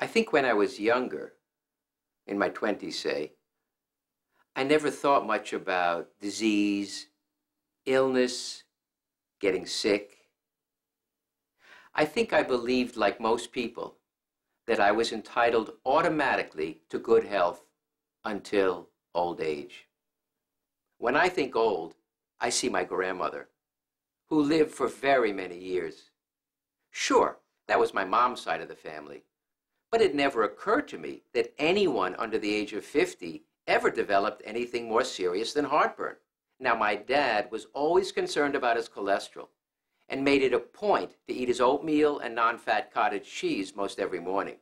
I think when I was younger, in my 20s, say, I never thought much about disease, illness, getting sick. I think I believed, like most people, that I was entitled automatically to good health until old age. When I think old, I see my grandmother, who lived for very many years. Sure, that was my mom's side of the family, but it never occurred to me that anyone under the age of 50 ever developed anything more serious than heartburn. Now, my dad was always concerned about his cholesterol and made it a point to eat his oatmeal and non-fat cottage cheese most every morning.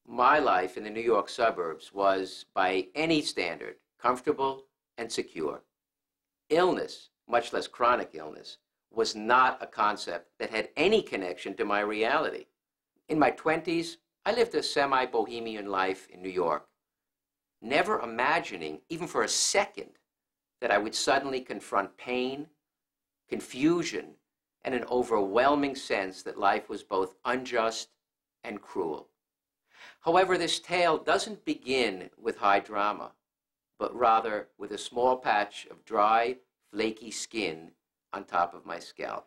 My life in the New York suburbs was, by any standard, comfortable and secure. Illness, much less chronic illness, was not a concept that had any connection to my reality. In my 20s, I lived a semi-bohemian life in New York, never imagining, even for a second, that I would suddenly confront pain, confusion, and an overwhelming sense that life was both unjust and cruel. However, this tale doesn't begin with high drama, but rather with a small patch of dry, flaky skin on top of my scalp.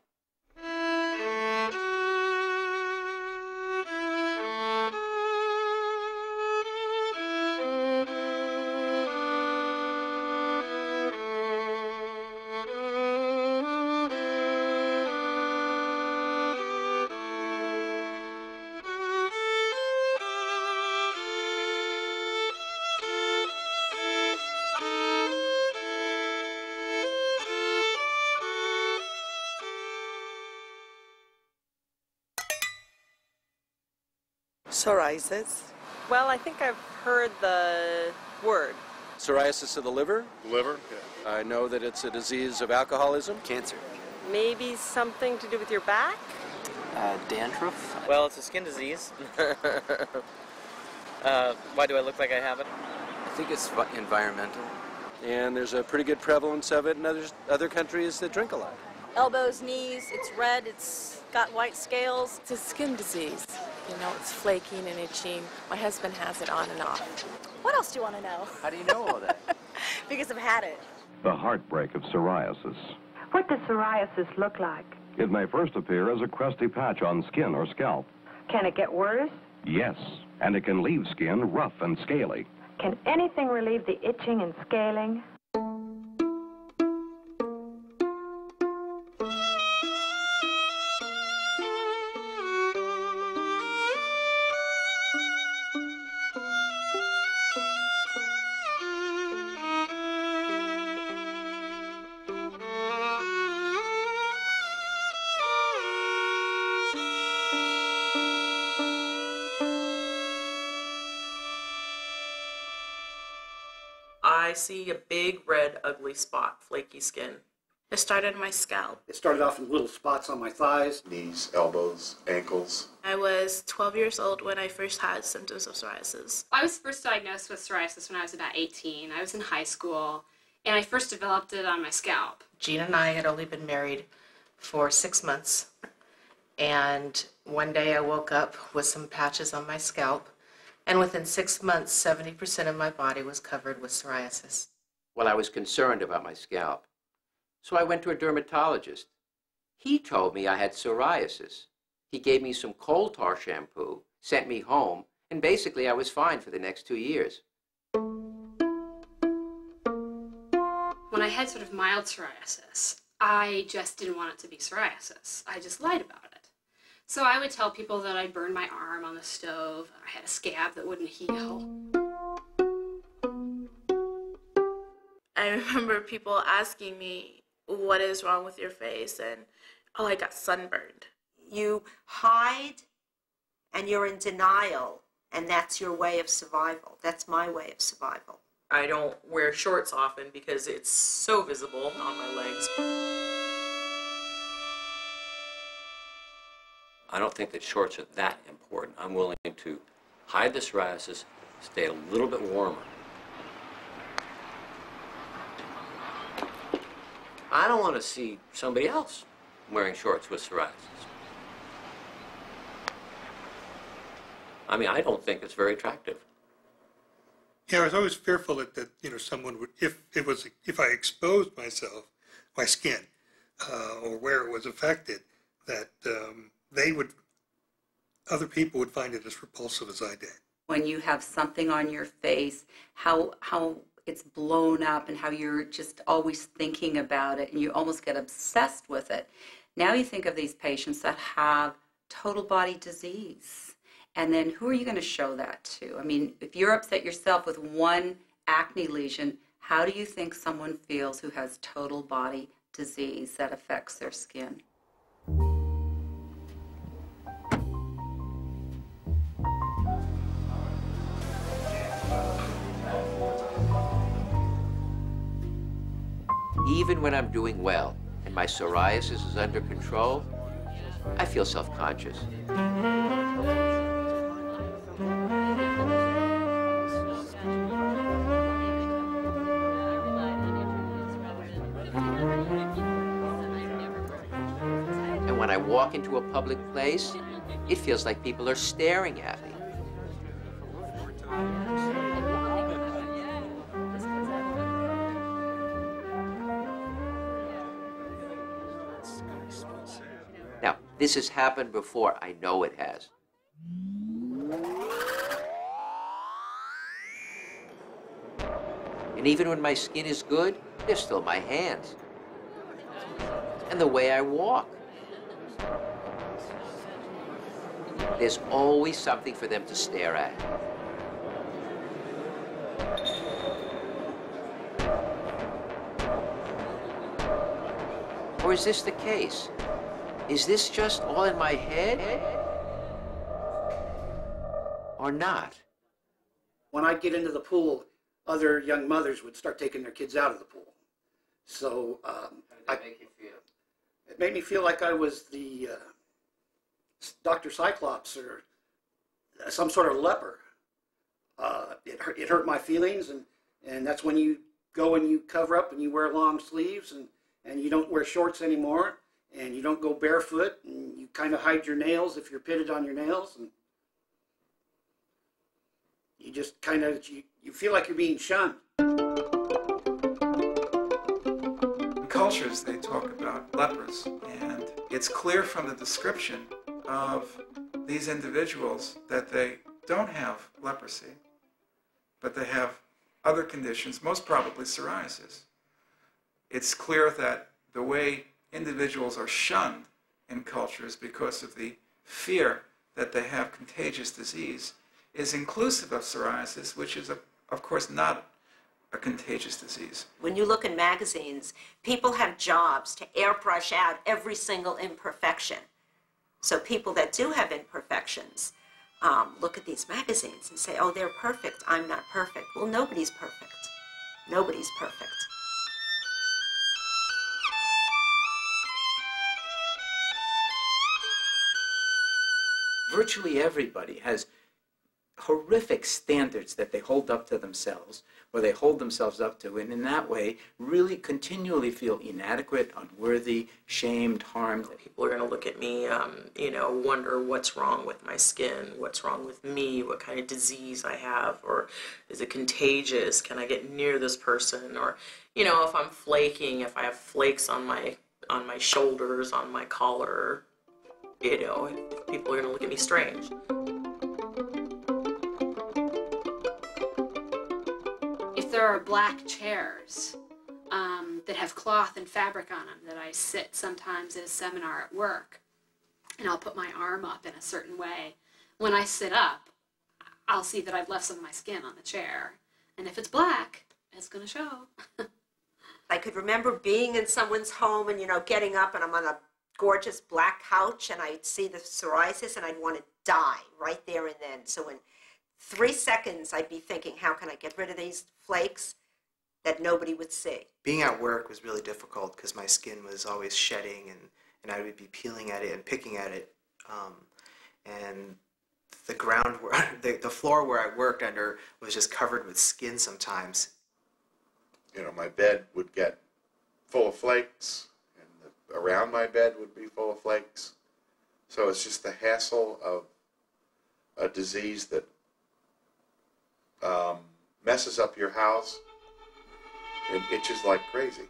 Psoriasis. Well, I think I've heard the word. Psoriasis of the liver. Liver? Yeah. I know that it's a disease of alcoholism. Cancer. Maybe something to do with your back? Dandruff. Well, it's a skin disease. Why do I look like I have it? I think it's environmental. And there's a pretty good prevalence of it in other countries that drink a lot. Elbows, knees, it's red, it's got white scales. It's a skin disease. You know, it's flaking and itching. My husband has it on and off. What else do you want to know? How do you know all that? Because I've had it. The heartbreak of psoriasis. What does psoriasis look like? It may first appear as a crusty patch on skin or scalp. Can it get worse? Yes, and it can leave skin rough and scaly. Can anything relieve the itching and scaling? I see a big, red, ugly spot, flaky skin. It started on my scalp. It started off in little spots on my thighs. Knees, elbows, ankles. I was 12 years old when I first had symptoms of psoriasis. I was first diagnosed with psoriasis when I was about 18. I was in high school, and I first developed it on my scalp. Gina and I had only been married for 6 months, and one day I woke up with some patches on my scalp. And within 6 months, 70% of my body was covered with psoriasis. Well, I was concerned about my scalp, so I went to a dermatologist. He told me I had psoriasis. He gave me some coal tar shampoo, sent me home, and basically I was fine for the next 2 years. When I had sort of mild psoriasis, I just didn't want it to be psoriasis. I just lied about it. So I would tell people that I burned my arm on the stove, I had a scab that wouldn't heal. I remember people asking me, what is wrong with your face? And, oh, I got sunburned. You hide and you're in denial, and that's your way of survival. That's my way of survival. I don't wear shorts often because it's so visible on my legs. I don't think that shorts are that important. I'm willing to hide the psoriasis, stay a little bit warmer. I don't want to see somebody else wearing shorts with psoriasis. I mean, I don't think it's very attractive. Yeah, I was always fearful that someone would, if I exposed myself, my skin, or where it was affected, that other people would find it as repulsive as I did. When you have something on your face, how it's blown up and how you're just always thinking about it and you almost get obsessed with it. Now you think of these patients that have total body disease. And then who are you going to show that to? I mean, if you're upset yourself with one acne lesion, how do you think someone feels who has total body disease that affects their skin? Even when I'm doing well and my psoriasis is under control, I feel self-conscious. And when I walk into a public place, it feels like people are staring at me. Now, this has happened before. I know it has. And even when my skin is good, they're still my hands. And the way I walk. There's always something for them to stare at. Or is this the case? Is this just all in my head? Or not? When I'd get into the pool, other young mothers would start taking their kids out of the pool. So How did that make you feel? it made me feel like I was the Dr. Cyclops or some sort of leper. It hurt my feelings, and that's when you go and you cover up and you wear long sleeves and you don't wear shorts anymore. And you don't go barefoot, and you kind of hide your nails if you're pitted on your nails, and you just kind of, you feel like you're being shunned. In cultures, they talk about lepers, and it's clear from the description of these individuals that they don't have leprosy, but they have other conditions, most probably psoriasis. It's clear that the way individuals are shunned in cultures because of the fear that they have contagious disease is inclusive of psoriasis, which is, of course, not a contagious disease. When you look in magazines, people have jobs to airbrush out every single imperfection. So people that do have imperfections look at these magazines and say, oh, they're perfect, I'm not perfect. Well, nobody's perfect. Nobody's perfect. Virtually everybody has horrific standards that they hold up to themselves, or they hold themselves up to, and in that way really continually feel inadequate, unworthy, shamed, harmed. People are going to look at me, wonder what's wrong with my skin, what's wrong with me, what kind of disease I have, or is it contagious? Can I get near this person? Or, if I'm flaking, if I have flakes on my shoulders, on my collar, if people are going to look at me strange. If there are black chairs that have cloth and fabric on them that I sit sometimes at a seminar at work, and I'll put my arm up in a certain way. When I sit up, I'll see that I've left some of my skin on the chair. And if it's black, it's going to show. I could remember being in someone's home and, getting up and I'm on a gorgeous black couch and I'd see the psoriasis and I'd want to die right there and then. So in 3 seconds, I'd be thinking, how can I get rid of these flakes that nobody would see? Being at work was really difficult because my skin was always shedding and I would be peeling at it and picking at it. And the ground, the floor where I worked under was just covered with skin sometimes. My bed would get full of flakes, and around my bed would be full of flakes. So it's just the hassle of a disease that messes up your house, it itches like crazy.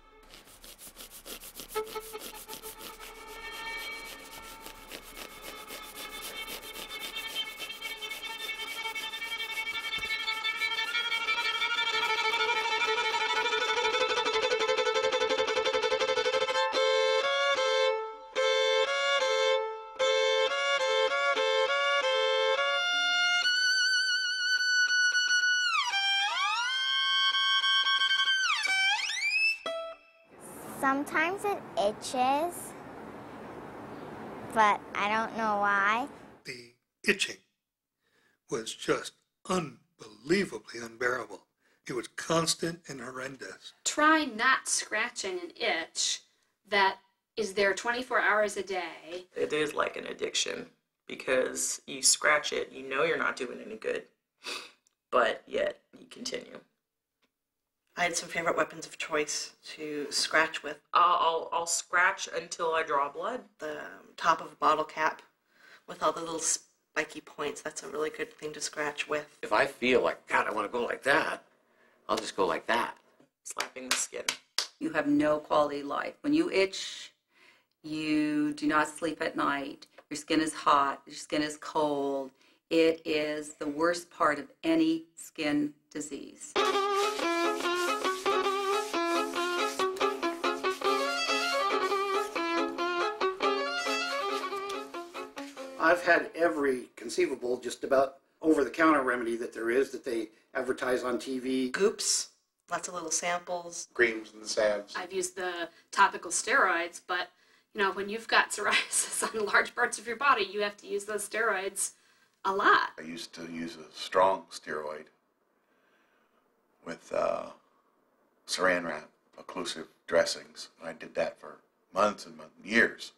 Sometimes it itches, but I don't know why. The itching was just unbelievably unbearable. It was constant and horrendous. Try not scratching an itch that is there 24 hours a day. It is like an addiction because you scratch it, you know you're not doing any good, but yet you continue. I had some favorite weapons of choice to scratch with. I'll scratch until I draw blood. The top of a bottle cap with all the little spiky points, that's a really good thing to scratch with. If I feel like, God, I want to go like that, I'll just go like that. Slapping the skin. You have no quality life. When you itch, you do not sleep at night. Your skin is hot. Your skin is cold. It is the worst part of any skin disease. I've had every conceivable, just about over-the-counter remedy that there is that they advertise on TV. Goops, lots of little samples. Creams and salves. I've used the topical steroids, but you know, when you've got psoriasis on large parts of your body, you have to use those steroids a lot. I used to use a strong steroid with saran wrap occlusive dressings. I did that for months and months, years.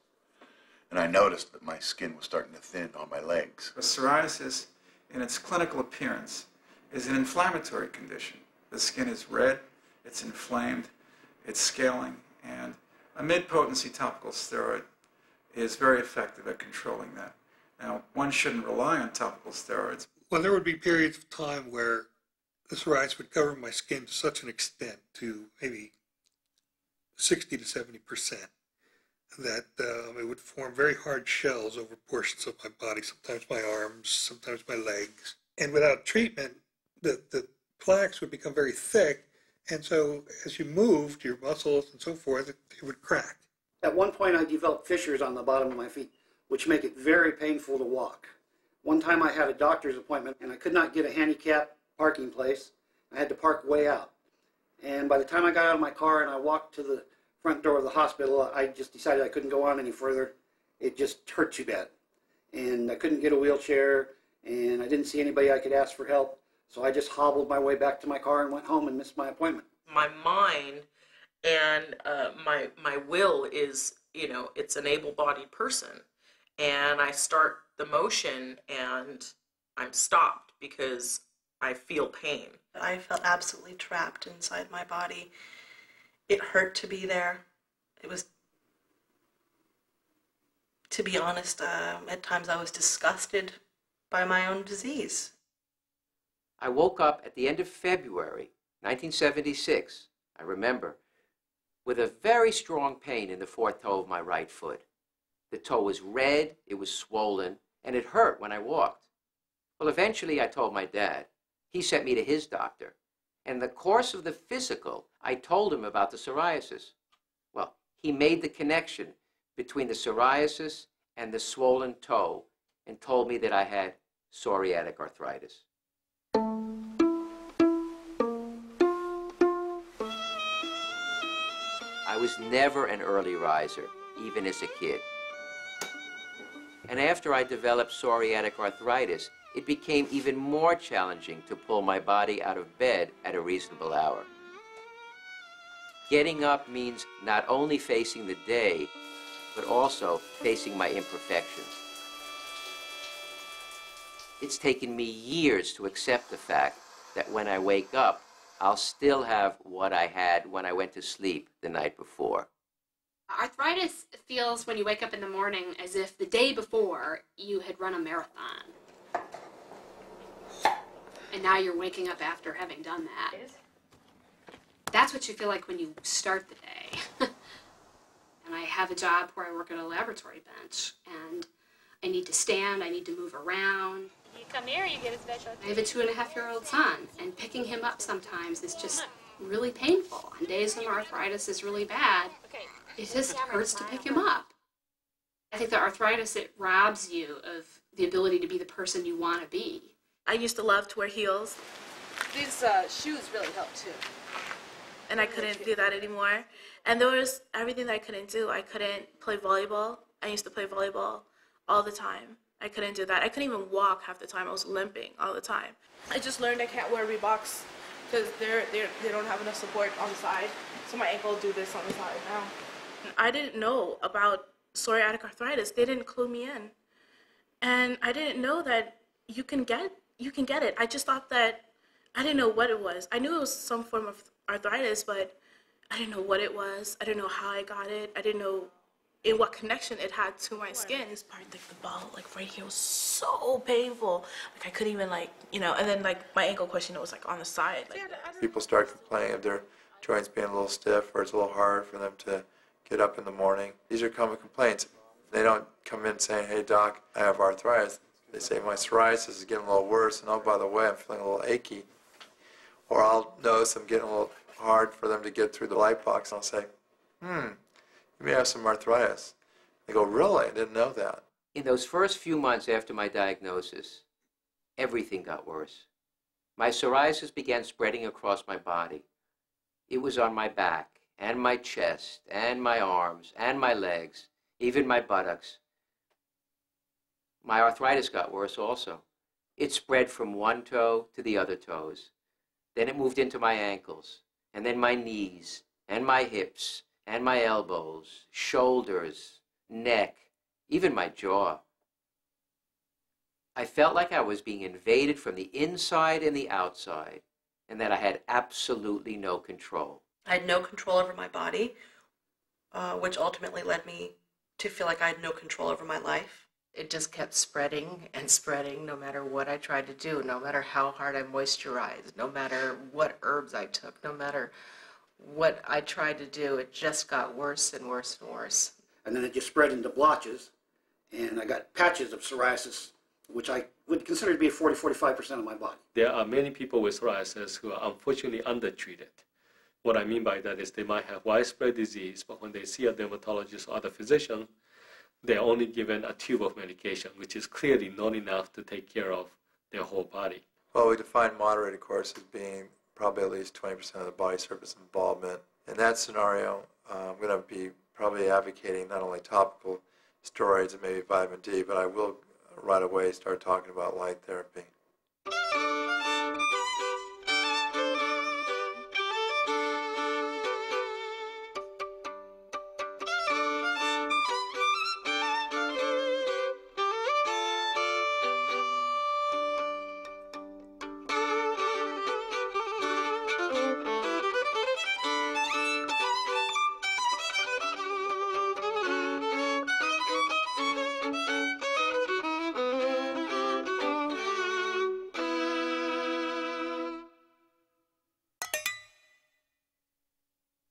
And I noticed that my skin was starting to thin on my legs. Psoriasis, in its clinical appearance, is an inflammatory condition. The skin is red, it's inflamed, it's scaling, and a mid-potency topical steroid is very effective at controlling that. Now, one shouldn't rely on topical steroids. Well, there would be periods of time where the psoriasis would cover my skin to such an extent, to maybe 60 to 70%, that it would form very hard shells over portions of my body, sometimes my arms, sometimes my legs. And without treatment, the plaques would become very thick, and so as you moved, your muscles and so forth, it would crack. At one point, I developed fissures on the bottom of my feet, which make it very painful to walk. One time I had a doctor's appointment, and I could not get a handicap parking place. I had to park way out. And by the time I got out of my car and I walked to the front door of the hospital, I just decided I couldn't go on any further. It just hurt too bad. And I couldn't get a wheelchair, and I didn't see anybody I could ask for help. So I just hobbled my way back to my car and went home and missed my appointment. My mind and my will is, you know, it's an able-bodied person. And I start the motion and I'm stopped because I feel pain. I felt absolutely trapped inside my body. It hurt to be there. It was, to be honest, at times I was disgusted by my own disease. I woke up at the end of February 1976, I remember, with a very strong pain in the fourth toe of my right foot. The toe was red, it was swollen, and it hurt when I walked. Well, eventually I told my dad. He sent me to his doctor. And in the course of the physical, I told him about the psoriasis. Well, he made the connection between the psoriasis and the swollen toe and told me that I had psoriatic arthritis. I was never an early riser, even as a kid. And after I developed psoriatic arthritis, it became even more challenging to pull my body out of bed at a reasonable hour. Getting up means not only facing the day, but also facing my imperfections. It's taken me years to accept the fact that when I wake up, I'll still have what I had when I went to sleep the night before. Arthritis feels when you wake up in the morning as if the day before you had run a marathon. and now you're waking up after having done that. That's what you feel like when you start the day. And I have a job where I work at a laboratory bench, and I need to stand, I need to move around. You come here, you get a special. I have a 2.5-year-old son, and picking him up sometimes is just really painful. On days when arthritis is really bad, it just hurts to pick him up. I think the arthritis, it robs you of the ability to be the person you want to be. I used to love to wear heels. These shoes really help too. And I couldn't do that anymore. And there was everything that I couldn't do. I couldn't play volleyball. I used to play volleyball all the time. I couldn't do that. I couldn't even walk half the time. I was limping all the time. I just learned I can't wear Reeboks because they don't have enough support on the side. So my ankle will do this on the side now. I didn't know about psoriatic arthritis. They didn't clue me in. And I didn't know that you can get it. I just thought that, I didn't know what it was. I knew it was some form of arthritis, but I didn't know what it was. I didn't know how I got it. I didn't know in what connection it had to my skin. This part, like the ball, like right here was so painful. Like I couldn't even and then like my ankle question, it was like on the side. Like, people start complaining of their joints being a little stiff or it's a little hard for them to get up in the morning. These are common complaints. They don't come in saying, hey doc, I have arthritis. They say my psoriasis is getting a little worse and oh by the way, I'm feeling a little achy. Or I'll notice I'm getting a little hard for them to get through the light box and I'll say, you may have some arthritis. They go, really? I didn't know that. In those first few months after my diagnosis, everything got worse. My psoriasis began spreading across my body. It was on my back and my chest and my arms and my legs, even my buttocks. My arthritis got worse also. It spread from one toe to the other toes. Then it moved into my ankles, and then my knees, and my hips, and my elbows, shoulders, neck, even my jaw. I felt like I was being invaded from the inside and the outside, and that I had absolutely no control. I had no control over my body, which ultimately led me to feel like I had no control over my life. It just kept spreading and spreading no matter what I tried to do, no matter how hard I moisturized, no matter what herbs I took, no matter what I tried to do. It just got worse and worse and worse. And then it just spread into blotches, and I got patches of psoriasis, which I would consider to be 40-45% of my body. There are many people with psoriasis who are unfortunately undertreated. What I mean by that is they might have widespread disease, but when they see a dermatologist or other physician, they're only given a tube of medication, which is clearly not enough to take care of their whole body. Well, we define moderate, of course, as being probably at least 20% of the body surface involvement. In that scenario, I'm going to be probably advocating not only topical steroids and maybe vitamin D, but I will right away start talking about light therapy.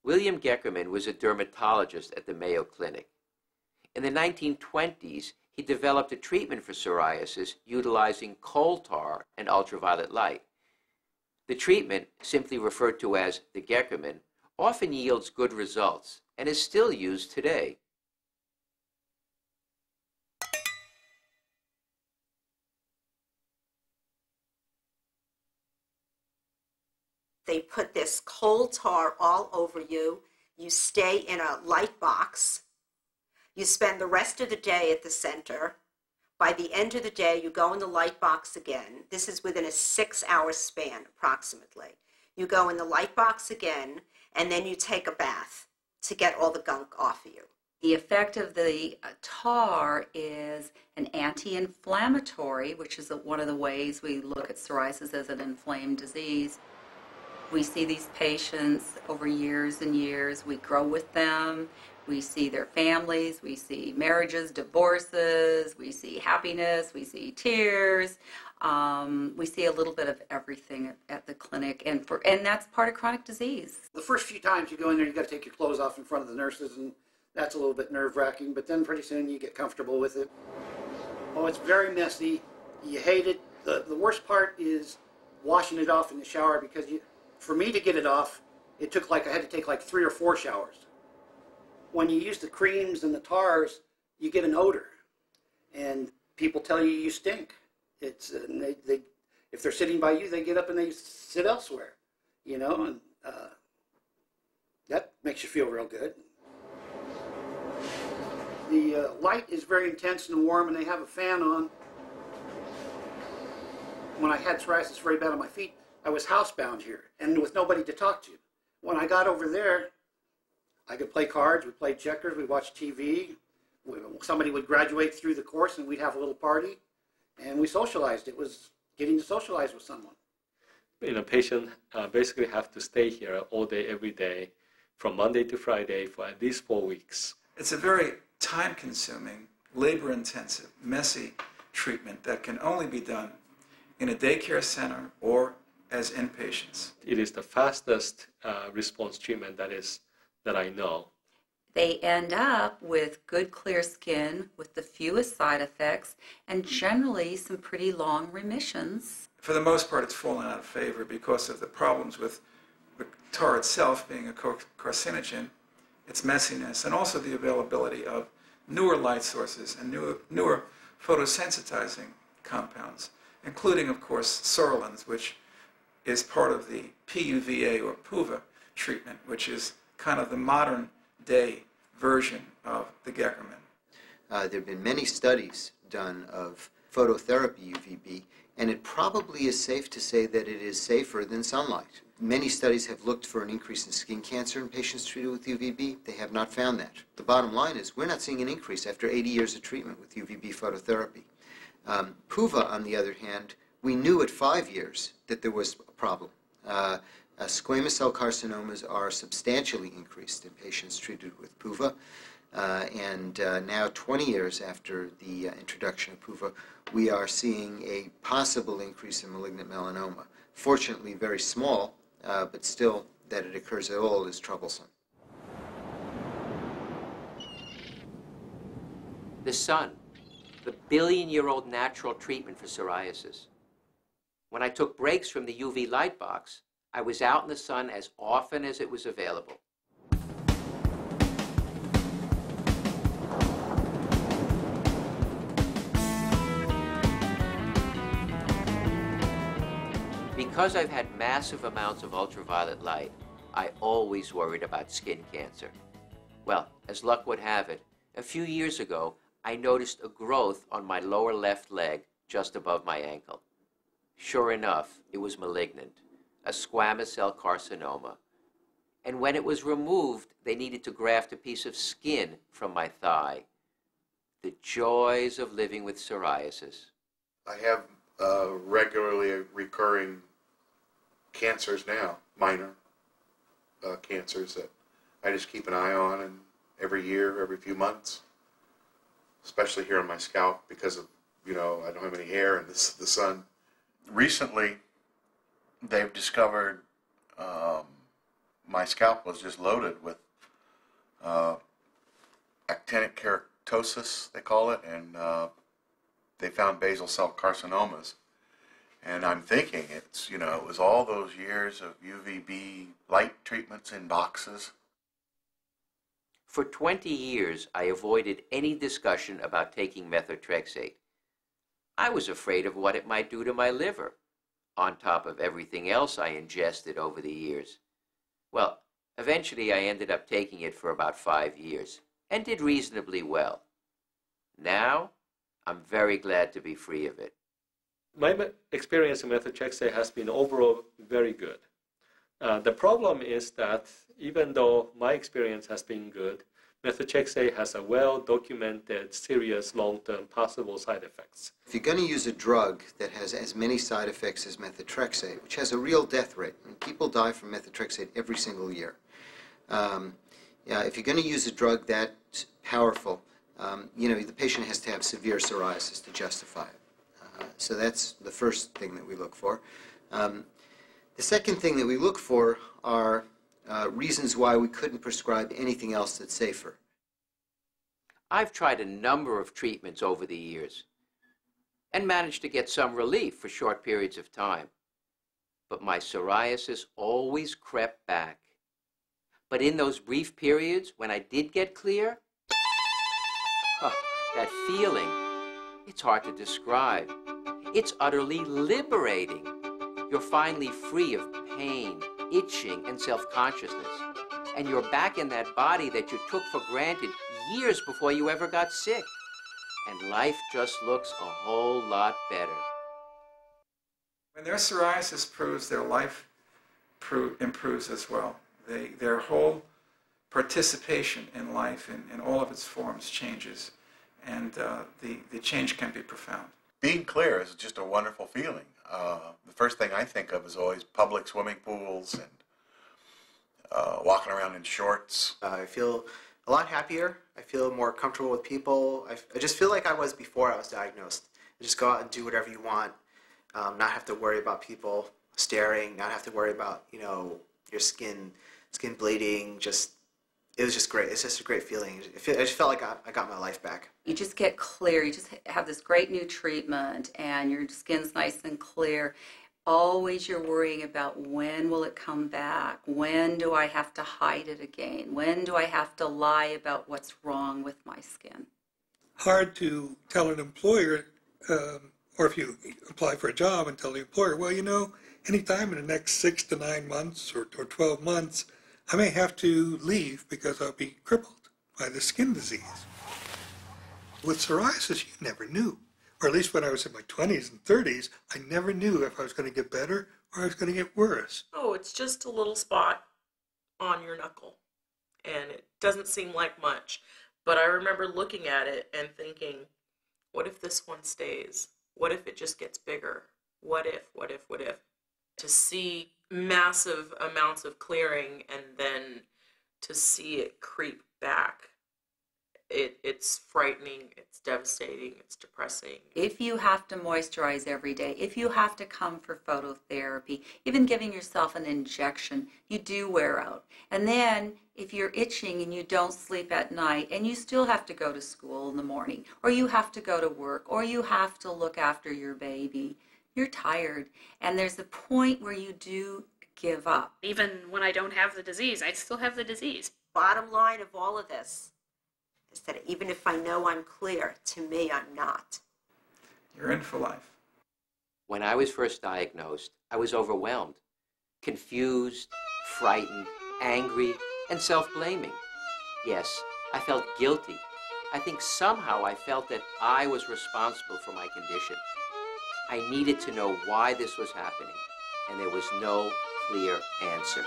William Geckerman was a dermatologist at the Mayo Clinic. In the 1920s, he developed a treatment for psoriasis utilizing coal tar and ultraviolet light. The treatment, simply referred to as the Geckerman, often yields good results and is still used today. They put this coal tar all over you. You stay in a light box. You spend the rest of the day at the center. By the end of the day, you go in the light box again. This is within a 6-hour span, approximately. You go in the light box again, and then you take a bath to get all the gunk off of you. The effect of the tar is an anti-inflammatory, which is one of the ways we look at psoriasis as an inflamed disease. We see these patients over years and years. We grow with them. We see their families. We see marriages, divorces. We see happiness. We see tears. We see a little bit of everything at the clinic, and that's part of chronic disease. The first few times you go in there, you got to take your clothes off in front of the nurses, and that's a little bit nerve-wracking, but then pretty soon you get comfortable with it. Oh, it's very messy. You hate it. The worst part is washing it off in the shower, because for me to get it off, it took I had to take 3 or 4 showers. When you use the creams and the tars, you get an odor, and people tell you you stink. And if they're sitting by you, they get up and they sit elsewhere, and that makes you feel real good. The light is very intense and warm, and they have a fan on. When I had psoriasis very bad on my feet, I was housebound here and with nobody to talk to. When I got over there, I could play cards, we played checkers, we watched TV. Somebody would graduate through the course and we'd have a little party, and we socialized. It was getting to socialize with someone. Patient basically have to stay here all day, every day, from Monday to Friday for at least 4 weeks. It's a very time-consuming, labor-intensive, messy treatment that can only be done in a daycare center or as inpatients. It is the fastest response treatment that I know. They end up with good, clear skin with the fewest side effects and generally some pretty long remissions. For the most part, it's fallen out of favor because of the problems with the tar itself being a carcinogen, its messiness, and also the availability of newer light sources and newer photosensitizing compounds, including, of course, psoralens, which is part of the PUVA or PUVA treatment, which is kind of the modern day version of the Geckerman. There have been many studies done of phototherapy UVB, and it probably is safe to say that it is safer than sunlight. Many studies have looked for an increase in skin cancer in patients treated with UVB. They have not found that. The bottom line is we're not seeing an increase after 80 years of treatment with UVB phototherapy. PUVA, on the other hand, we knew at 5 years that there was a problem. Squamous cell carcinomas are substantially increased in patients treated with PUVA, and now 20 years after the introduction of PUVA, we are seeing a possible increase in malignant melanoma. Fortunately, very small, but still that it occurs at all is troublesome. The sun, the billion-year-old natural treatment for psoriasis. When I took breaks from the UV light box, I was out in the sun as often as it was available. Because I've had massive amounts of ultraviolet light, I always worried about skin cancer. Well, as luck would have it, a few years ago, I noticed a growth on my lower left leg just above my ankle. Sure enough, it was malignant, a squamous cell carcinoma. And when it was removed, they needed to graft a piece of skin from my thigh. The joys of living with psoriasis. I have regularly recurring cancers now, minor cancers that I just keep an eye on, and every year, every few months, especially here on my scalp because of, I don't have any hair and the sun. Recently, they've discovered my scalp was just loaded with actinic keratosis, they call it, and they found basal cell carcinomas. And I'm thinking it's, it was all those years of UVB light treatments in boxes. For 20 years, I avoided any discussion about taking methotrexate. I was afraid of what it might do to my liver, on top of everything else I ingested over the years. Well, eventually I ended up taking it for about 5 years, and did reasonably well. Now, I'm very glad to be free of it. My experience in methotrexate has been overall very good. The problem is that even though my experience has been good, methotrexate has a well-documented, serious, long-term possible side effects. If you're going to use a drug that has as many side effects as methotrexate, which has a real death rate, and people die from methotrexate every single year. If you're going to use a drug that powerful, the patient has to have severe psoriasis to justify it. So that's the first thing that we look for. The second thing that we look for are reasons why we couldn't prescribe anything else that's safer. I've tried a number of treatments over the years and managed to get some relief for short periods of time. But my psoriasis always crept back. But in those brief periods when I did get clear, that feeling, it's hard to describe. It's utterly liberating. You're finally free of pain, itching, and self-consciousness. And you're back in that body that you took for granted years before you ever got sick. And life just looks a whole lot better. When their psoriasis improves, their life improves as well. Their whole participation in life in all of its forms changes, and the change can be profound. Being clear is just a wonderful feeling. The first thing I think of is always public swimming pools and walking around in shorts. I feel a lot happier. I feel more comfortable with people. I just feel like I was before I was diagnosed. Just go out and do whatever you want, not have to worry about people staring, not have to worry about, you know, your skin bleeding. It was just great. It's just a great feeling. I just felt like I got my life back. You just get clear. You just have this great new treatment, and your skin's nice and clear. Always you're worrying about, when will it come back? When do I have to hide it again? When do I have to lie about what's wrong with my skin? Hard to tell an employer, or if you apply for a job and tell the employer, well, you know, anytime in the next 6 to 9 months or 12 months, I may have to leave because I'll be crippled by the skin disease. With psoriasis, you never knew. Or at least when I was in my 20s and 30s, I never knew if I was going to get better or I was going to get worse. Oh, it's just a little spot on your knuckle, and it doesn't seem like much. But I remember looking at it and thinking, what if this one stays? What if it just gets bigger? What if? To see massive amounts of clearing and then to see it creep back, it's frightening, it's devastating, it's depressing. If you have to moisturize every day, if you have to come for phototherapy, even giving yourself an injection, you do wear out. And then if you're itching and you don't sleep at night and you still have to go to school in the morning, or you have to go to work, or you have to look after your baby, you're tired. And there's a point where you do give up. Even when I don't have the disease, I still have the disease. Bottom line of all of this is that even if I know I'm clear, to me, I'm not. You're in for life. When I was first diagnosed, I was overwhelmed, confused, frightened, angry, and self-blaming. Yes, I felt guilty. I think somehow I felt that I was responsible for my condition. I needed to know why this was happening, and there was no clear answer.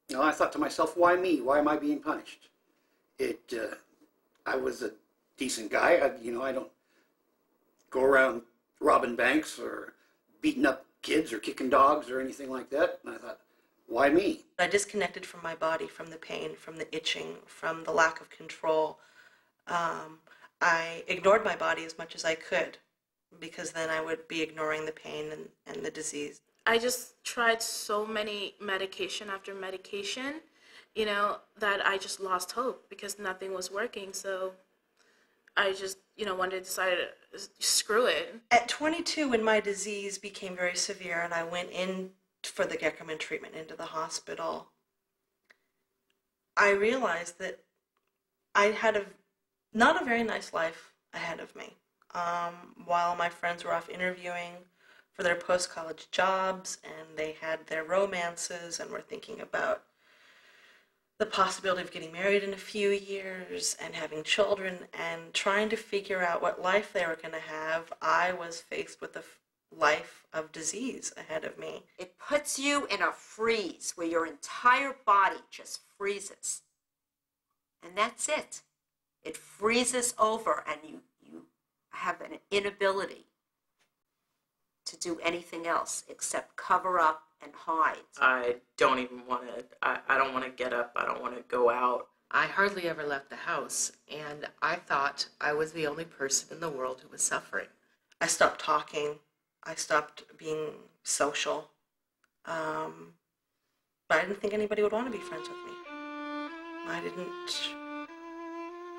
You know, I thought to myself, why me? Why am I being punished? I was a decent guy. I don't go around robbing banks or beating up kids or kicking dogs or anything like that. And I thought, why me? I disconnected from my body, from the pain, from the itching, from the lack of control. I ignored my body as much as I could, because then I would be ignoring the pain and the disease. I just tried so many medication after medication, that I just lost hope because nothing was working. So I just, one day decided, screw it. At 22, when my disease became very severe and I went in for the Geckerman treatment into the hospital, I realized that I had not a very nice life ahead of me. While my friends were off interviewing for their post-college jobs, and they had their romances and were thinking about the possibility of getting married in a few years and having children and trying to figure out what life they were going to have, I was faced with a life of disease ahead of me. It puts you in a freeze where your entire body just freezes. And that's it. It freezes over, and you have an inability to do anything else except cover up and hide. I don't even want to, I don't want to get up, I don't want to go out. I hardly ever left the house, and I thought I was the only person in the world who was suffering. I stopped talking. I stopped being social. But I didn't think anybody would want to be friends with me.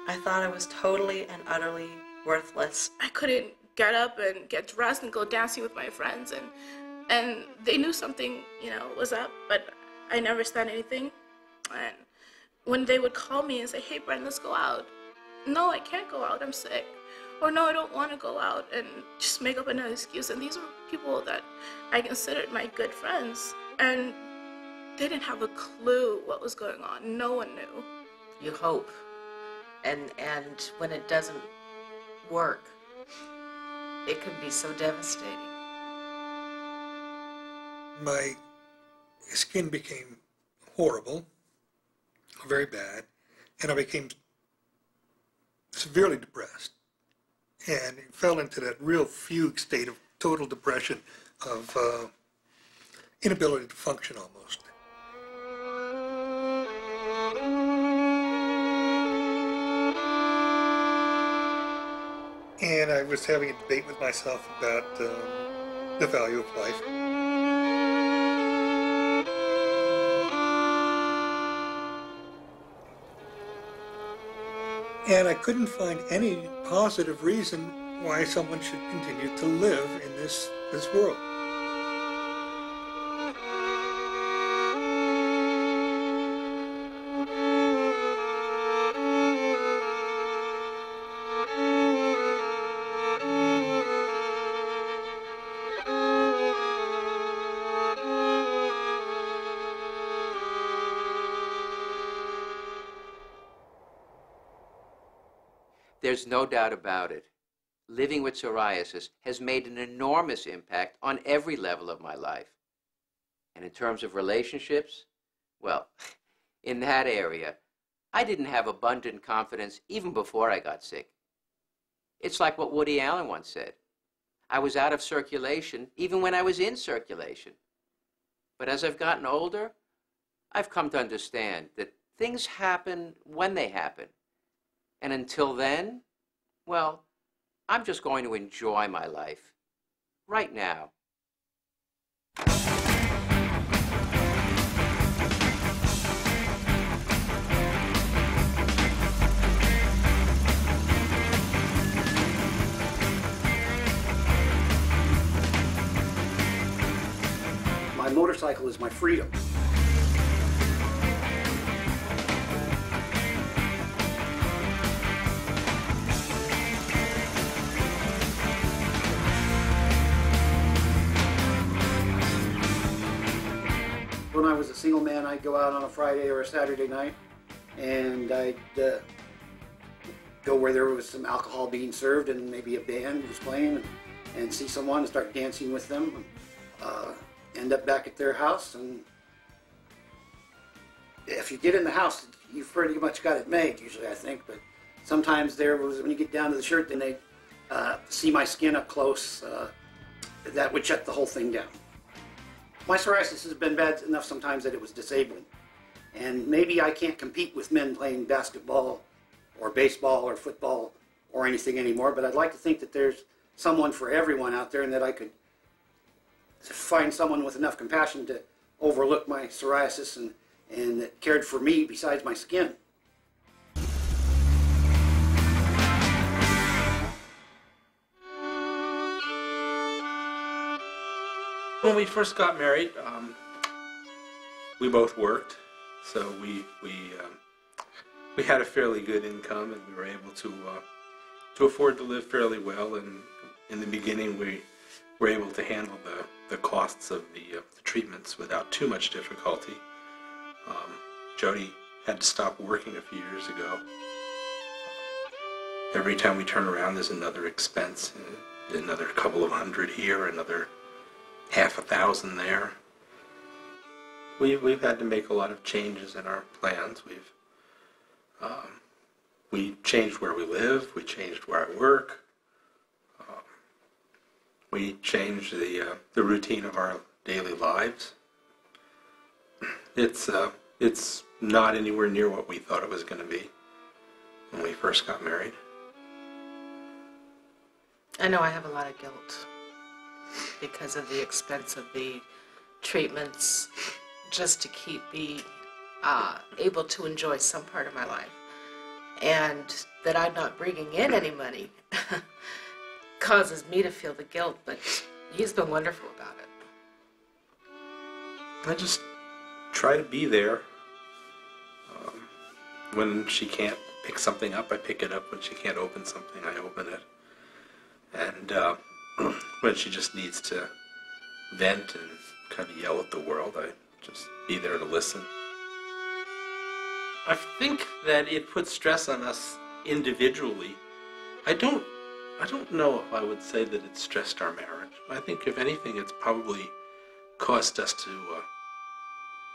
I thought I was totally and utterly worthless. I couldn't get up and get dressed and go dancing with my friends, and they knew something, was up, but I never said anything. And when they would call me and say, "Hey, Brent, let's go out." No, I can't go out, I'm sick. Or no, I don't want to go out, and just make up another excuse. And these were people that I considered my good friends, and they didn't have a clue what was going on. No one knew. You hope. And when it doesn't work, it can be so devastating. My skin became horrible, very bad, and I became severely depressed and fell into that real fugue state of total depression, of inability to function almost. And I was having a debate with myself about the value of life. And I couldn't find any positive reason why someone should continue to live in this world. There's no doubt about it. Living with psoriasis has made an enormous impact on every level of my life. And in terms of relationships, well, in that area, I didn't have abundant confidence even before I got sick. It's like what Woody Allen once said. I was out of circulation even when I was in circulation. But as I've gotten older, I've come to understand that things happen when they happen. And until then, well, I'm just going to enjoy my life right now. My motorcycle is my freedom. When I was a single man, I'd go out on a Friday or a Saturday night, and I'd go where there was some alcohol being served and maybe a band was playing, and see someone and start dancing with them. End up back at their house, and if you get in the house, you've pretty much got it made, usually, I think. But sometimes when you get down to the shirt, then they see my skin up close. That would shut the whole thing down. My psoriasis has been bad enough sometimes that it was disabling. And maybe I can't compete with men playing basketball or baseball or football or anything anymore, but I'd like to think that there's someone for everyone out there, and that I could find someone with enough compassion to overlook my psoriasis and that cared for me besides my skin. When we first got married, we both worked, so we had a fairly good income, and we were able to afford to live fairly well. And in the beginning, we were able to handle the costs of the treatments without too much difficulty. Jody had to stop working a few years ago. Every time we turn around, there's another expense, another couple of hundred here, another half $1,000 there. We've had to make a lot of changes in our plans. We changed where we live. We changed where I work. We changed the routine of our daily lives. It's not anywhere near what we thought it was going to be when we first got married. I know I have a lot of guilt because of the expense of the treatments just to keep me able to enjoy some part of my life. And that I'm not bringing in any money causes me to feel the guilt, but he's been wonderful about it. I just try to be there. When she can't pick something up, I pick it up. When she can't open something, I open it. And when she just needs to vent and kind of yell at the world, I just be there to listen. I think that it puts stress on us individually. I don't know if I would say that it stressed our marriage. I think if anything, it's probably caused us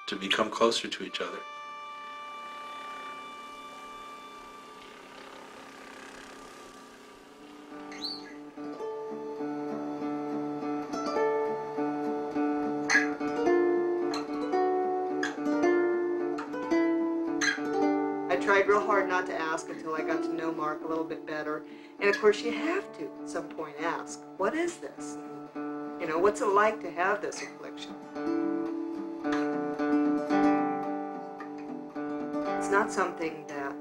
to become closer to each other. I tried real hard not to ask until I got to know Mark a little bit better. And of course you have to at some point ask, what is this? You know, what's it like to have this affliction? It's not something that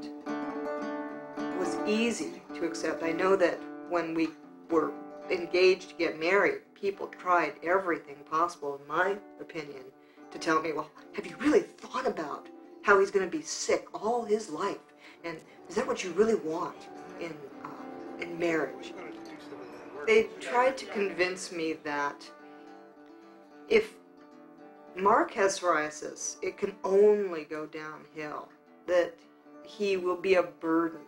was easy to accept. I know that when we were engaged to get married, people tried everything possible, in my opinion, to tell me, well, have you really thought about how he's going to be sick all his life? And is that what you really want in marriage? They tried to convince me that if Mark has psoriasis, it can only go downhill, that he will be a burden,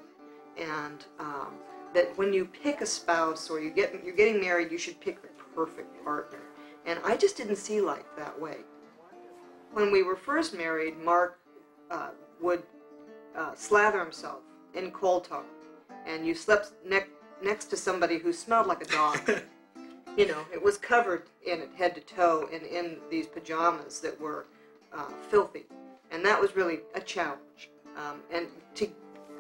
and that when you pick a spouse or you're getting married, you should pick the perfect partner. And I just didn't see life that way. When we were first married, Mark would slather himself in coal tar, and you slept next to somebody who smelled like a dog. You know, it was covered in it head to toe and in these pajamas that were filthy, and that was really a challenge. And to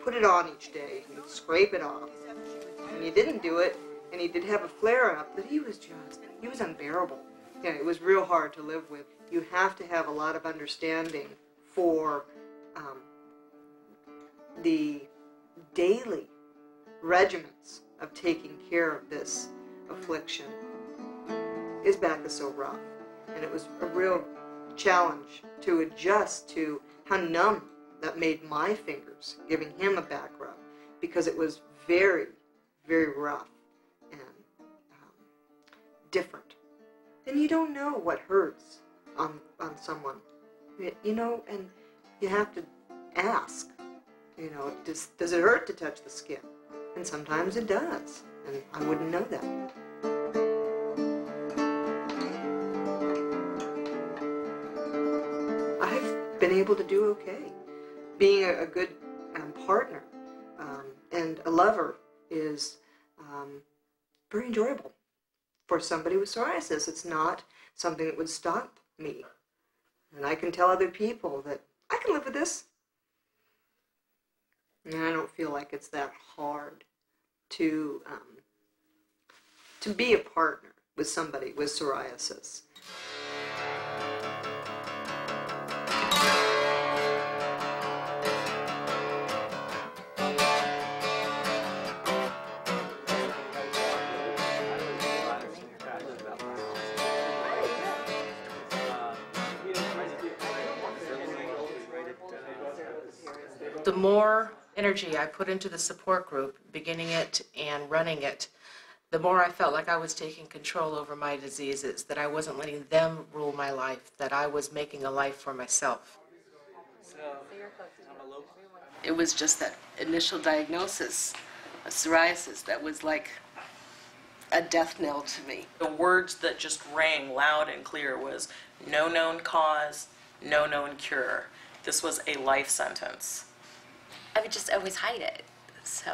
put it on each day, you scrape it off, and you didn't do it, and he did have a flare-up, but he was unbearable. Yeah, it was real hard to live with. You have to have a lot of understanding for the daily regimens of taking care of this affliction. His back is so rough, and it was a real challenge to adjust to how numb that made my fingers, giving him a back rub, because it was very, very rough and different. And you don't know what hurts on someone, you know, and you have to ask, you know, does it hurt to touch the skin? And sometimes it does, and I wouldn't know that. I've been able to do okay. Being a good partner and a lover is very enjoyable for somebody with psoriasis. It's not something that would stop me. And I can tell other people that I can live with this. And I don't feel like it's that hard to be a partner with somebody with psoriasis. The more energy I put into the support group, beginning it and running it, the more I felt like I was taking control over my diseases, that I wasn't letting them rule my life, that I was making a life for myself. It was just that initial diagnosis of psoriasis that was like a death knell to me. The words that just rang loud and clear was no known cause, no known cure. This was a life sentence. I would just always hide it, so,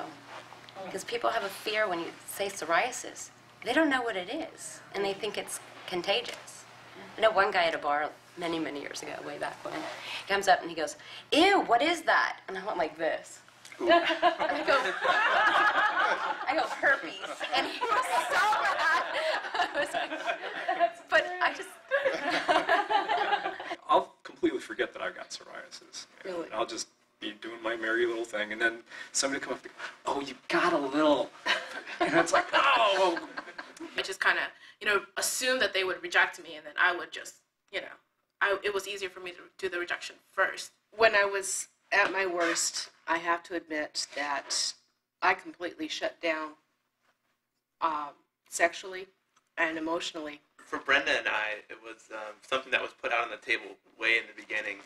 because people have a fear when you say psoriasis. They don't know what it is, and they think it's contagious. I know one guy at a bar many, many years ago, way back when, he comes up and he goes, "Ew, what is that?" And I went like this. And I go, "Herpes." And he was so mad. I was like, but I just... I'll completely forget that I've got psoriasis. Really? And I'll just be doing my merry little thing, and then somebody come up and go, "Oh, you got a little," and it's like, "Oh." I just kind of, assumed that they would reject me, and then I would just, it was easier for me to do the rejection first. When I was at my worst, I have to admit that I completely shut down sexually and emotionally. For Brenda and I, it was something that was put out on the table way in the beginning.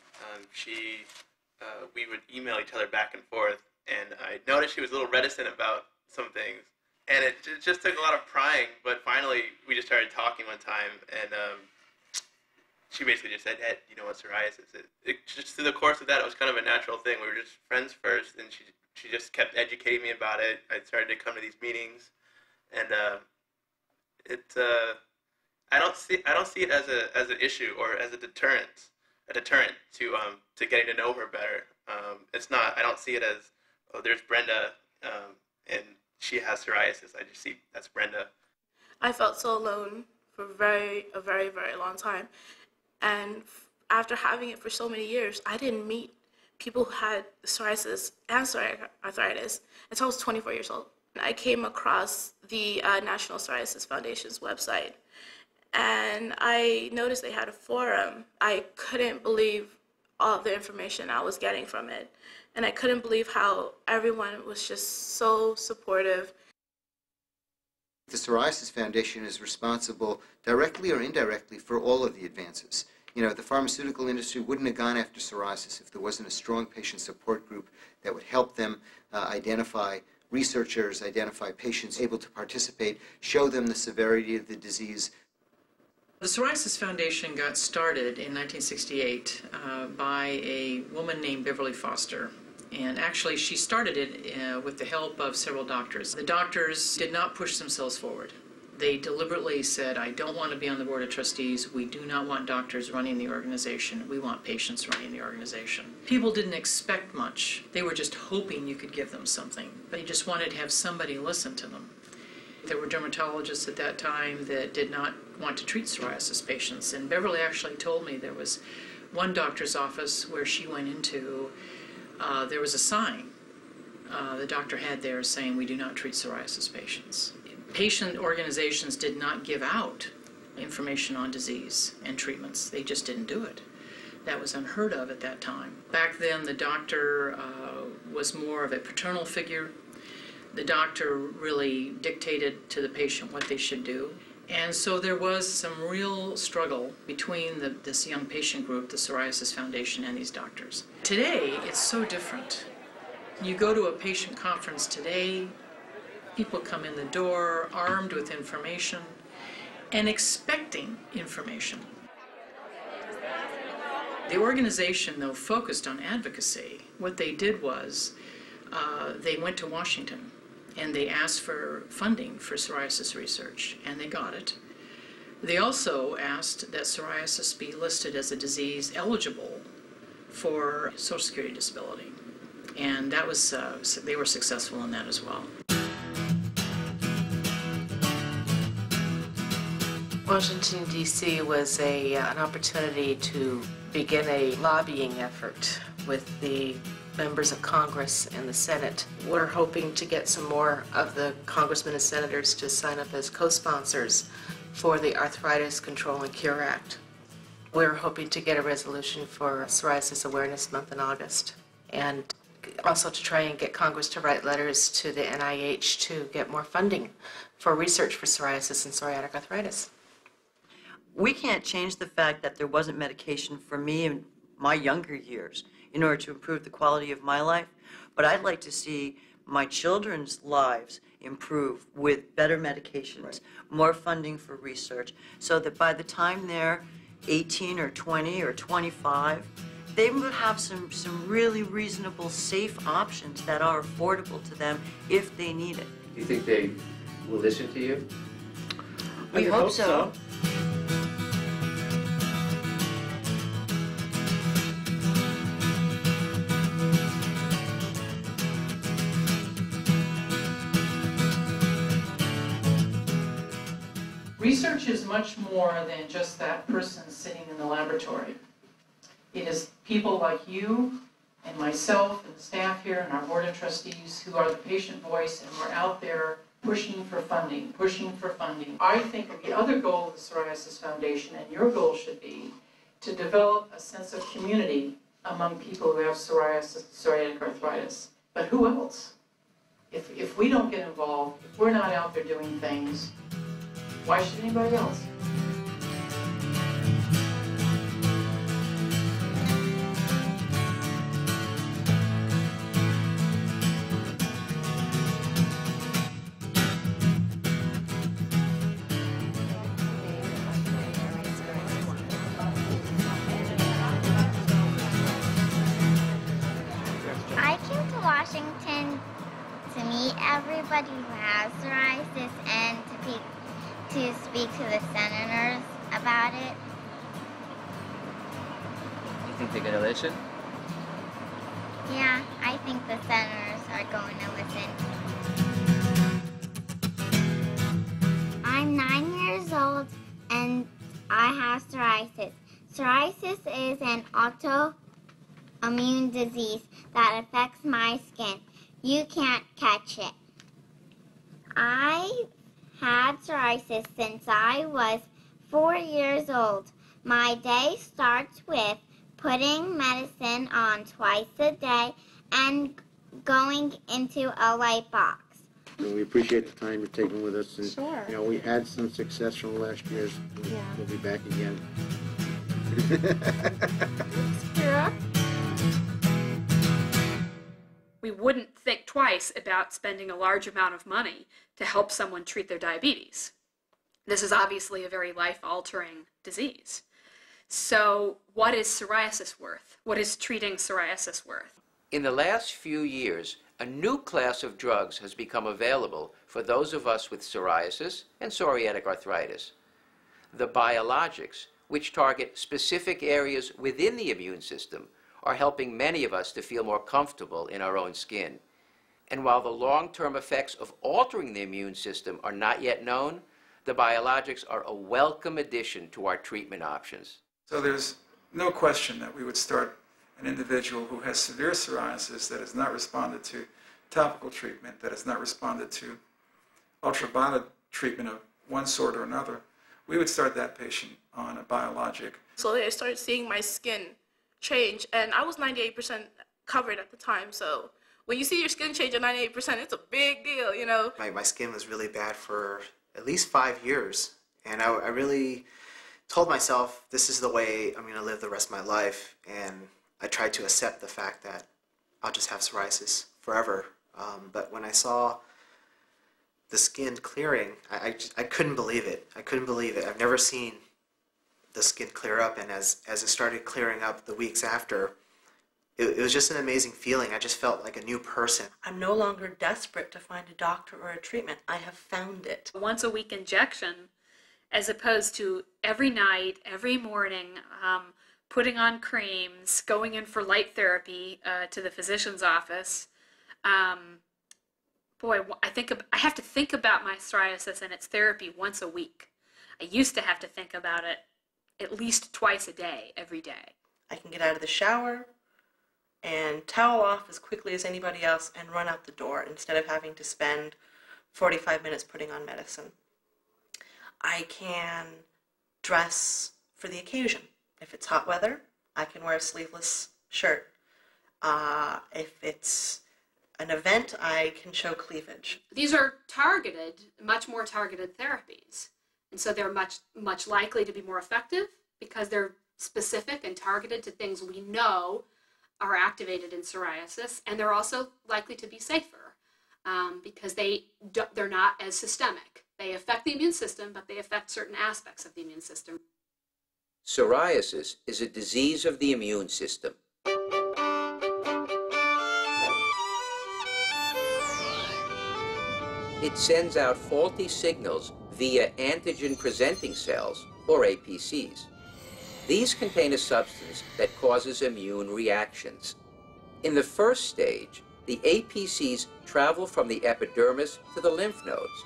We would email each other back and forth, and I noticed she was a little reticent about some things. And it just took a lot of prying, but finally we just started talking one time, and she basically just said, "Ed, you know what psoriasis is?" Just through the course of that, it was kind of a natural thing. We were just friends first, and she just kept educating me about it. I started to come to these meetings, and I don't see it as an issue or as a deterrent to getting to know her better. It's not. I don't see it as, "Oh, there's Brenda, and she has psoriasis." I just see that's Brenda. I felt so alone for a very, very long time. And after having it for so many years, I didn't meet people who had psoriasis and psoriatic arthritis until I was 24 years old. I came across the National Psoriasis Foundation's website, and I noticed they had a forum. I couldn't believe all of the information I was getting from it. And I couldn't believe how everyone was just so supportive. The Psoriasis Foundation is responsible directly or indirectly for all of the advances. The pharmaceutical industry wouldn't have gone after psoriasis if there wasn't a strong patient support group that would help them identify researchers, identify patients able to participate, show them the severity of the disease. The Psoriasis Foundation got started in 1968 by a woman named Beverly Foster. And actually, she started it with the help of several doctors. The doctors did not push themselves forward. They deliberately said, "I don't want to be on the board of trustees. We do not want doctors running the organization. We want patients running the organization." People didn't expect much. They were just hoping you could give them something. They just wanted to have somebody listen to them. There were dermatologists at that time that did not want to treat psoriasis patients. And Beverly actually told me there was one doctor's office where she went into, there was a sign the doctor had there saying, "We do not treat psoriasis patients." Patient organizations did not give out information on disease and treatments. They just didn't do it. That was unheard of at that time. Back then, the doctor was more of a paternal figure. The doctor really dictated to the patient what they should do. And so there was some real struggle between this young patient group, the Psoriasis Foundation, and these doctors. Today, it's so different. You go to a patient conference today, people come in the door armed with information and expecting information. The organization, though, focused on advocacy. What they did was they went to Washington and they asked for funding for psoriasis research, and they got it. They also asked that psoriasis be listed as a disease eligible for Social Security disability, and that was they were successful in that as well. Washington, D.C. was an opportunity to begin a lobbying effort with the members of Congress and the Senate. We're hoping to get some more of the congressmen and senators to sign up as co-sponsors for the Arthritis Control and Cure Act. We're hoping to get a resolution for Psoriasis Awareness Month in August, and also to try and get Congress to write letters to the NIH to get more funding for research for psoriasis and psoriatic arthritis. We can't change the fact that there wasn't medication for me in my younger years in order to improve the quality of my life, but I'd like to see my children's lives improve with better medications, more funding for research, so that by the time they're 18 or 20 or 25, they will have some really reasonable, safe options that are affordable to them if they need it. Do you think they will listen to you? We hope so. Research is much more than just that person sitting in the laboratory. It is people like you and myself and the staff here and our board of trustees who are the patient voice, and we're out there pushing for funding, pushing for funding. I think the other goal of the Psoriasis Foundation, and your goal should be, to develop a sense of community among people who have psoriasis, psoriatic arthritis. But who else? If we don't get involved, if we're not out there doing things, why should anybody else? I came to Washington to meet everybody who has psoriasis and to speak to the senators about it. You think they're gonna listen? Yeah, I think the senators are going to listen. I'm 9 years old and I have psoriasis. Psoriasis is an autoimmune disease that affects my skin. You can't catch it. I had psoriasis since I was 4 years old. My day starts with putting medicine on twice a day and going into a light box. And we appreciate the time you're taking with us. And, Sure. You know, we had some success from last year's. We'll be back again. Yeah. We wouldn't think twice about spending a large amount of money to help someone treat their diabetes. This is obviously a very life-altering disease. So what is psoriasis worth? What is treating psoriasis worth? In the last few years, a new class of drugs has become available for those of us with psoriasis and psoriatic arthritis. The biologics, which target specific areas within the immune system, are helping many of us to feel more comfortable in our own skin. And while the long-term effects of altering the immune system are not yet known, the biologics are a welcome addition to our treatment options. So there's no question that we would start an individual who has severe psoriasis that has not responded to topical treatment, that has not responded to ultraviolet treatment of one sort or another. We would start that patient on a biologic. So I started seeing my skin change, and I was 98% covered at the time. So when you see your skin change at 98%, it's a big deal, you know. My skin was really bad for at least 5 years, and I really told myself this is the way I'm going to live the rest of my life, and I tried to accept the fact that I'll just have psoriasis forever. But when I saw the skin clearing, I couldn't believe it. I couldn't believe it. I've never seen the skin clear up, and as it started clearing up the weeks after, it was just an amazing feeling. I just felt like a new person. I'm no longer desperate to find a doctor or a treatment. I have found it. Once a week injection, as opposed to every night, every morning, putting on creams, going in for light therapy to the physician's office. Boy, I have to think about my psoriasis and its therapy once a week. I used to have to think about it at least twice a day, every day. I can get out of the shower and towel off as quickly as anybody else and run out the door instead of having to spend 45 minutes putting on medicine. I can dress for the occasion. If it's hot weather, I can wear a sleeveless shirt. If it's an event, I can show cleavage. These are targeted, much more targeted therapies. And so they're much likely to be more effective because they're specific and targeted to things we know are activated in psoriasis, and they're also likely to be safer because they're not as systemic. They affect the immune system, but they affect certain aspects of the immune system. Psoriasis is a disease of the immune system. It sends out faulty signals via antigen-presenting cells, or APCs. These contain a substance that causes immune reactions. In the first stage, the APCs travel from the epidermis to the lymph nodes.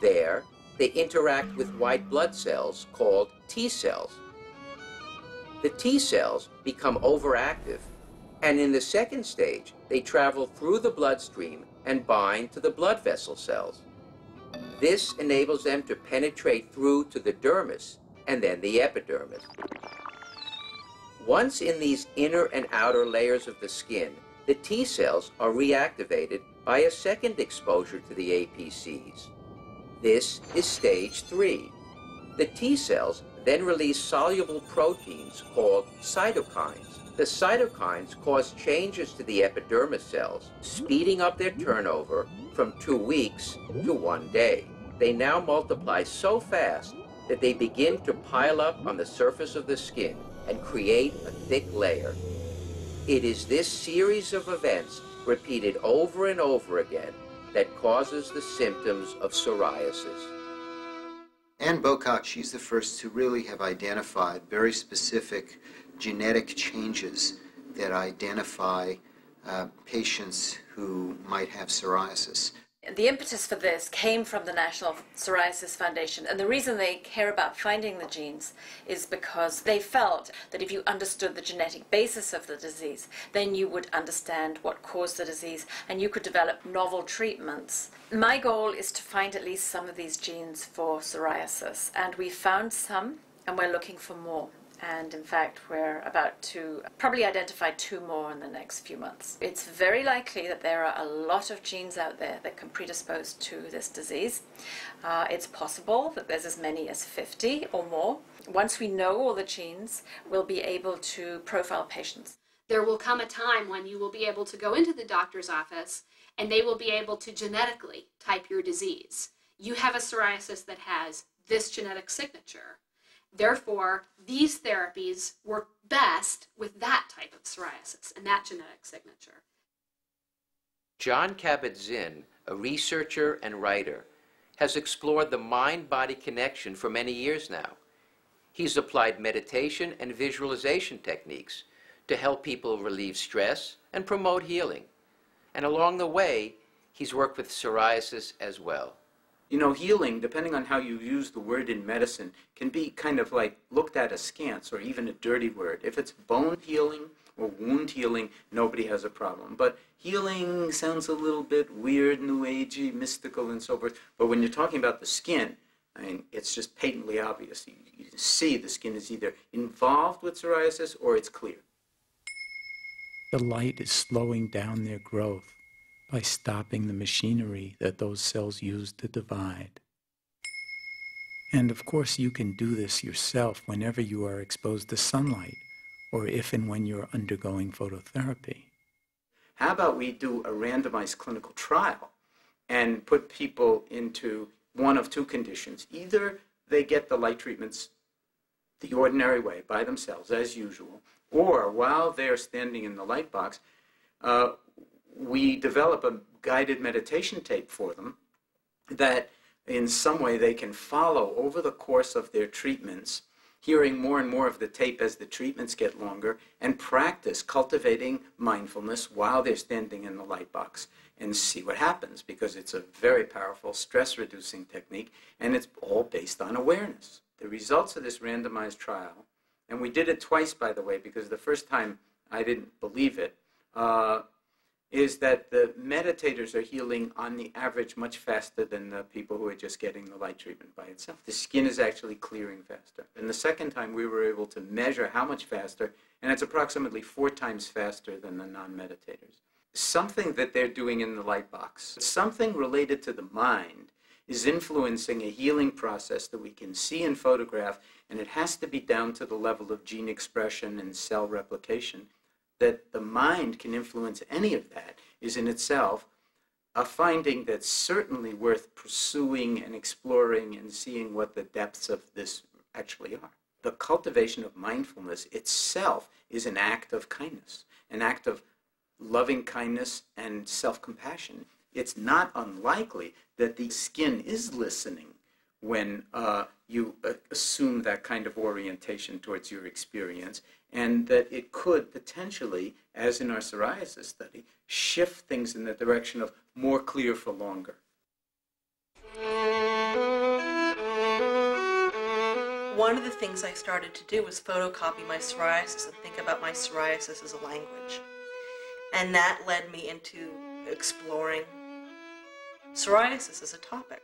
There, they interact with white blood cells called T cells. The T cells become overactive, and in the second stage, they travel through the bloodstream and bind to the blood vessel cells. This enables them to penetrate through to the dermis and then the epidermis. Once in these inner and outer layers of the skin, the T cells are reactivated by a second exposure to the APCs. This is stage 3. The T cells then release soluble proteins called cytokines. The cytokines cause changes to the epidermis cells, speeding up their turnover from 2 weeks to 1 day. They now multiply so fast that they begin to pile up on the surface of the skin and create a thick layer. It is this series of events, repeated over and over again, that causes the symptoms of psoriasis. Anne Bocock, she's the first to really have identified very specific genetic changes that identify patients who might have psoriasis. The impetus for this came from the National Psoriasis Foundation, and the reason they care about finding the genes is because they felt that if you understood the genetic basis of the disease, then you would understand what caused the disease and you could develop novel treatments. My goal is to find at least some of these genes for psoriasis, and we found some, and we're looking for more. And in fact, we're about to probably identify 2 more in the next few months. It's very likely that there are a lot of genes out there that can predispose to this disease. It's possible that there's as many as 50 or more. Once we know all the genes, we'll be able to profile patients. There will come a time when you will be able to go into the doctor's office and they will be able to genetically type your disease. You have a psoriasis that has this genetic signature. Therefore, these therapies work best with that type of psoriasis and that genetic signature. John Kabat-Zinn, a researcher and writer, has explored the mind-body connection for many years now. He's applied meditation and visualization techniques to help people relieve stress and promote healing. And along the way, he's worked with psoriasis as well. You know, healing, depending on how you use the word in medicine, can be kind of like looked at askance or even a dirty word. If it's bone healing or wound healing, nobody has a problem. But healing sounds a little bit weird, new agey, mystical, and so forth. But when you're talking about the skin, I mean, it's just patently obvious. You see the skin is either involved with psoriasis or it's clear. The light is slowing down their growth by stopping the machinery that those cells use to divide. And of course you can do this yourself whenever you are exposed to sunlight or if and when you're undergoing phototherapy. How about we do a randomized clinical trial and put people into one of 2 conditions. Either they get the light treatments the ordinary way by themselves as usual, or while they're standing in the light box, we develop a guided meditation tape for them that in some way they can follow over the course of their treatments, hearing more and more of the tape as the treatments get longer, and practice cultivating mindfulness while they're standing in the light box and see what happens, because it's a very powerful stress-reducing technique, and it's all based on awareness. The results of this randomized trial, and we did it twice, by the way, because the first time I didn't believe it, is that the meditators are healing on the average much faster than the people who are just getting the light treatment by itself. The skin is actually clearing faster. And the second time we were able to measure how much faster, and it's approximately 4 times faster than the non-meditators. Something that they're doing in the light box, something related to the mind, is influencing a healing process that we can see and photograph, and it has to be down to the level of gene expression and cell replication. That the mind can influence any of that is in itself a finding that's certainly worth pursuing and exploring and seeing what the depths of this actually are. The cultivation of mindfulness itself is an act of kindness, an act of loving kindness and self-compassion. It's not unlikely that the skin is listening when you assume that kind of orientation towards your experience, and that it could potentially, as in our psoriasis study, shift things in the direction of more clear for longer. one of the things I started to do was photocopy my psoriasis and think about my psoriasis as a language. And that led me into exploring psoriasis as a topic.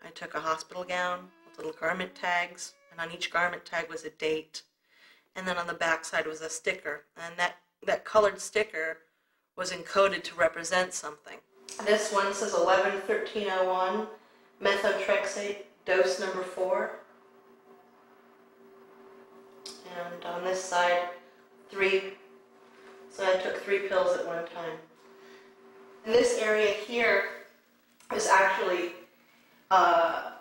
I took a hospital gown with little garment tags, and on each garment tag was a date. And then on the back side was a sticker. And that colored sticker was encoded to represent something. This one says 11-1301, methotrexate, dose number 4. And on this side, 3. So I took 3 pills at one time. And this area here is actually a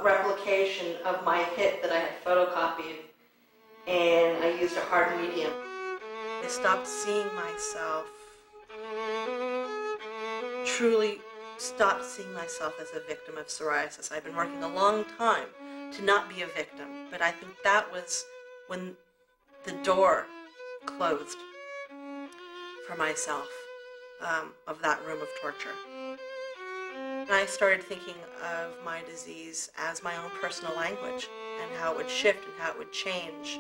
replication of my hip that I had photocopied, and I used a hard medium. I stopped seeing myself, truly stopped seeing myself as a victim of psoriasis. I've been working a long time to not be a victim, but I think that was when the door closed for myself of that room of torture. And I started thinking of my disease as my own personal language and how it would shift and how it would change.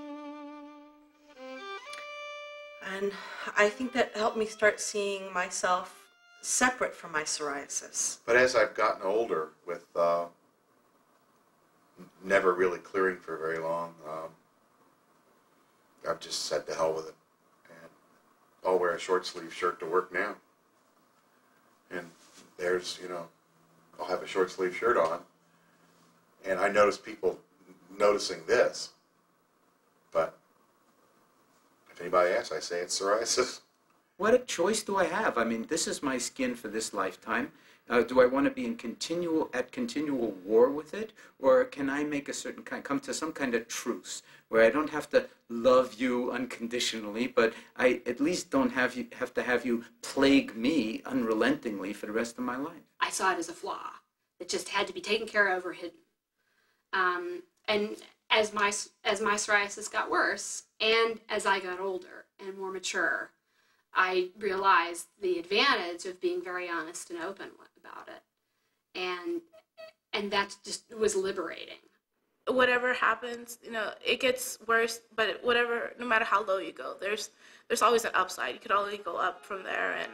And I think that helped me start seeing myself separate from my psoriasis. But as I've gotten older, with never really clearing for very long, I've just said to hell with it. And I'll wear a short sleeve shirt to work now. And there's, you know, I'll have a short sleeve shirt on, and I notice people noticing this, but if anybody asks, I say it's psoriasis. What a choice do I have? I mean, this is my skin for this lifetime. Do I want to be in continual war with it, or can I make a certain kind, come to some kind of truce where I don't have to love you unconditionally, but I at least don't have to have you plague me unrelentingly for the rest of my life? I saw it as a flaw that just had to be taken care of or hidden. And as my psoriasis got worse, and as I got older and more mature, I realized the advantage of being very honest and open about it, and that just was liberating. Whatever happens, you know, it gets worse, but whatever, no matter how low you go, there's always an upside. You could only go up from there, and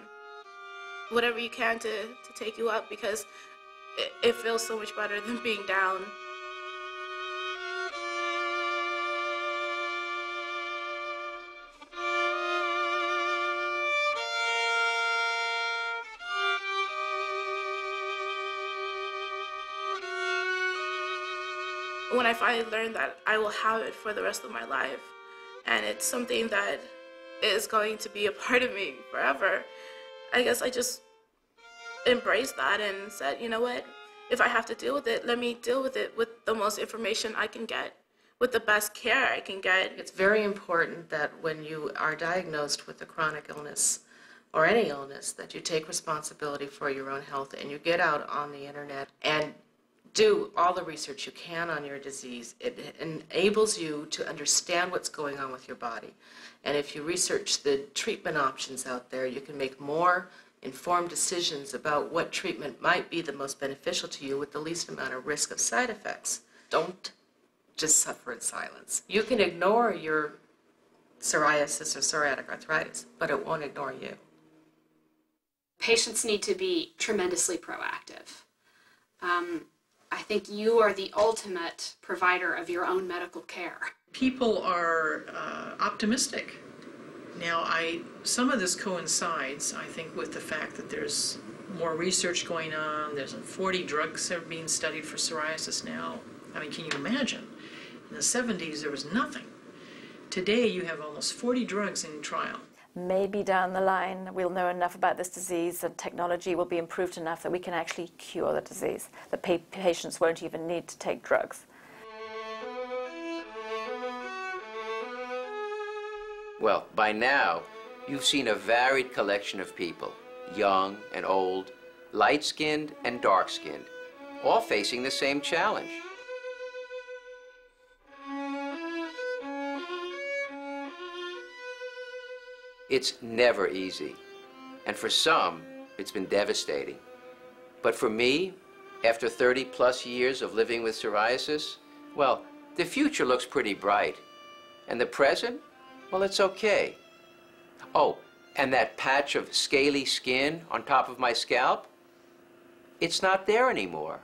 whatever you can to take you up, because it feels so much better than being down. When I finally learned that I will have it for the rest of my life, and it's something that is going to be a part of me forever, I guess I just embraced that and said, you know what, if I have to deal with it, let me deal with it with the most information I can get, with the best care I can get. It's very important that when you are diagnosed with a chronic illness or any illness, that you take responsibility for your own health and you get out on the internet and do all the research you can on your disease. It enables you to understand what's going on with your body. And if you research the treatment options out there, you can make more informed decisions about what treatment might be the most beneficial to you with the least amount of risk of side effects. Don't just suffer in silence. You can ignore your psoriasis or psoriatic arthritis, but it won't ignore you. Patients need to be tremendously proactive. I think you are the ultimate provider of your own medical care. People are optimistic. Now, some of this coincides, I think, with the fact that there's more research going on. There's 40 drugs that are being studied for psoriasis now. I mean, can you imagine? In the 70s, there was nothing. Today, you have almost 40 drugs in trial. Maybe down the line we'll know enough about this disease and technology will be improved enough that we can actually cure the disease. The patients won't even need to take drugs. Well, by now, you've seen a varied collection of people, young and old, light-skinned and dark-skinned, all facing the same challenge. It's never easy, and for some, it's been devastating. But for me, after 30-plus years of living with psoriasis, well, The future looks pretty bright. And the present, well, it's okay. Oh, and that patch of scaly skin on top of my scalp, it's not there anymore.